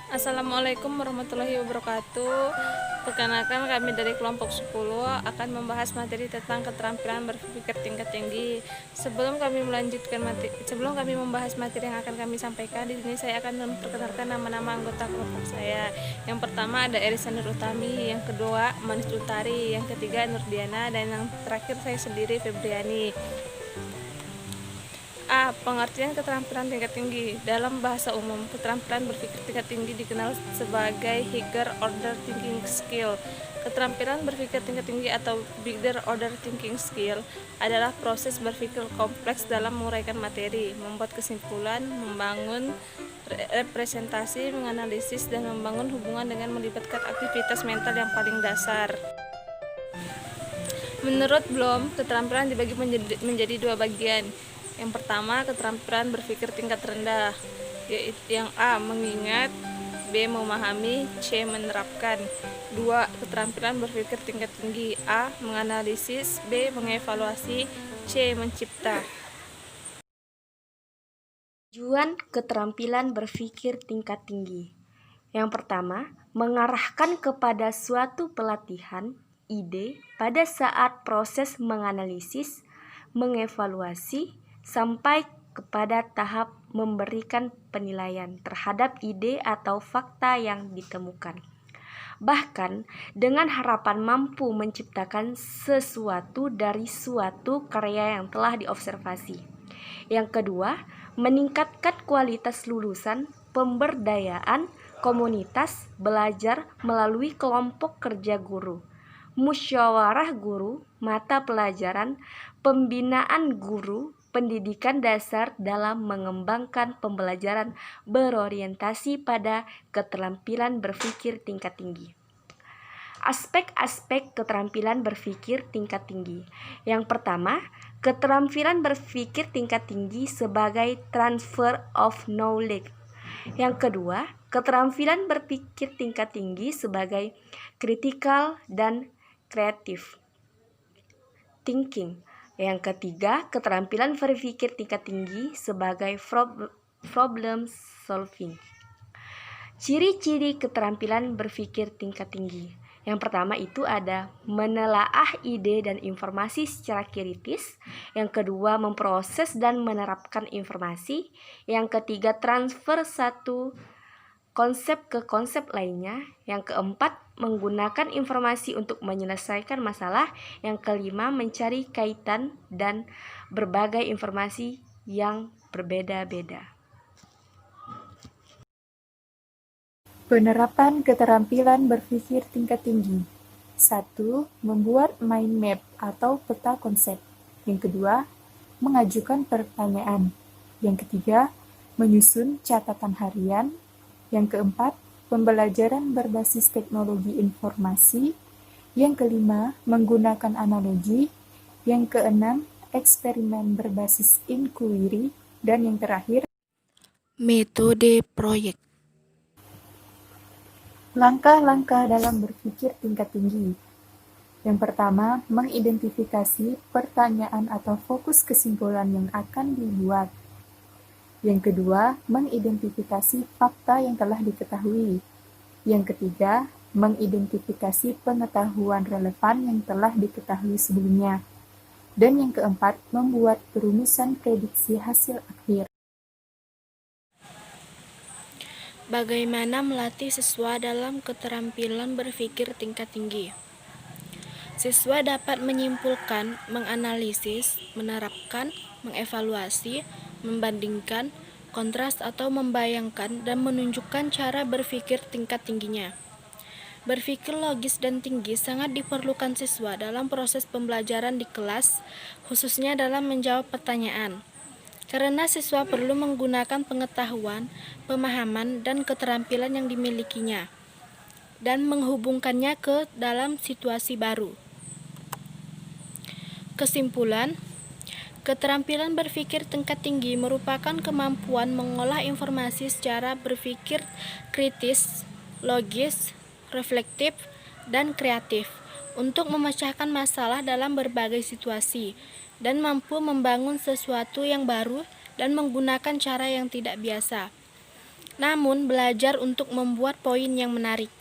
Assalamualaikum warahmatullahi wabarakatuh. Perkenalkan, kami dari kelompok 10 akan membahas materi tentang keterampilan berpikir tingkat tinggi. Sebelum kami membahas materi yang akan kami sampaikan, di sini saya akan memperkenalkan nama-nama anggota kelompok saya. Yang pertama ada Erisa Nur Utami, yang kedua Manis Utari, yang ketiga Nurdiana, dan yang terakhir saya sendiri Febriani. A. Pengertian keterampilan tingkat tinggi. Dalam bahasa umum, keterampilan berpikir tingkat tinggi dikenal sebagai higher order thinking skill. Keterampilan berpikir tingkat tinggi atau bigger order thinking skill adalah proses berpikir kompleks dalam menguraikan materi, membuat kesimpulan, membangun representasi, menganalisis, dan membangun hubungan dengan melibatkan aktivitas mental yang paling dasar. Menurut Bloom, keterampilan dibagi menjadi dua bagian. Yang pertama, keterampilan berpikir tingkat rendah, yaitu yang A. mengingat, B. memahami, C. menerapkan. 2. Keterampilan berpikir tingkat tinggi, A. menganalisis, B. mengevaluasi, C. mencipta. Tujuan keterampilan berpikir tingkat tinggi. Yang pertama, mengarahkan kepada suatu pelatihan ide pada saat proses menganalisis, mengevaluasi, sampai kepada tahap memberikan penilaian terhadap ide atau fakta yang ditemukan. Bahkan dengan harapan mampu menciptakan sesuatu dari suatu karya yang telah diobservasi. Yang kedua, meningkatkan kualitas lulusan, pemberdayaan komunitas belajar melalui kelompok kerja guru, musyawarah guru, mata pelajaran, pembinaan guru, pendidikan dasar dalam mengembangkan pembelajaran berorientasi pada keterampilan berpikir tingkat tinggi. Aspek-aspek keterampilan berpikir tingkat tinggi. Yang pertama, keterampilan berpikir tingkat tinggi sebagai transfer of knowledge. Yang kedua, keterampilan berpikir tingkat tinggi sebagai critical dan creative thinking. Yang ketiga, keterampilan berpikir tingkat tinggi sebagai problem solving. Ciri-ciri keterampilan berpikir tingkat tinggi. Yang pertama itu ada menelaah ide dan informasi secara kritis. Yang kedua, memproses dan menerapkan informasi. Yang ketiga, transfer satu konsep ke konsep lainnya. Yang keempat, menggunakan informasi untuk menyelesaikan masalah. Yang kelima, mencari kaitan dan berbagai informasi yang berbeda-beda. Penerapan keterampilan berpikir tingkat tinggi. 1. Membuat mind map atau peta konsep. Yang kedua, mengajukan pertanyaan. Yang ketiga, menyusun catatan harian. Yang keempat, pembelajaran berbasis teknologi informasi. Yang kelima, menggunakan analogi. Yang keenam, eksperimen berbasis inquiry. Dan yang terakhir, metode proyek. langkah-langkah dalam berpikir tingkat tinggi. Yang pertama, mengidentifikasi pertanyaan atau fokus kesimpulan yang akan dibuat. Yang kedua, mengidentifikasi fakta yang telah diketahui. Yang ketiga, mengidentifikasi pengetahuan relevan yang telah diketahui sebelumnya. Dan yang keempat, membuat perumusan prediksi hasil akhir. Bagaimana melatih siswa dalam keterampilan berpikir tingkat tinggi? Siswa dapat menyimpulkan, menganalisis, menerapkan, mengevaluasi, membandingkan, kontras atau membayangkan dan menunjukkan cara berpikir tingkat tingginya. Berpikir logis dan tinggi sangat diperlukan siswa dalam proses pembelajaran di kelas, khususnya dalam menjawab pertanyaan. Karena siswa perlu menggunakan pengetahuan, pemahaman, dan keterampilan yang dimilikinya, dan menghubungkannya ke dalam situasi baru. Kesimpulan, keterampilan berpikir tingkat tinggi merupakan kemampuan mengolah informasi secara berpikir kritis, logis, reflektif, dan kreatif untuk memecahkan masalah dalam berbagai situasi dan mampu membangun sesuatu yang baru dan menggunakan cara yang tidak biasa. namun belajar untuk membuat poin yang menarik.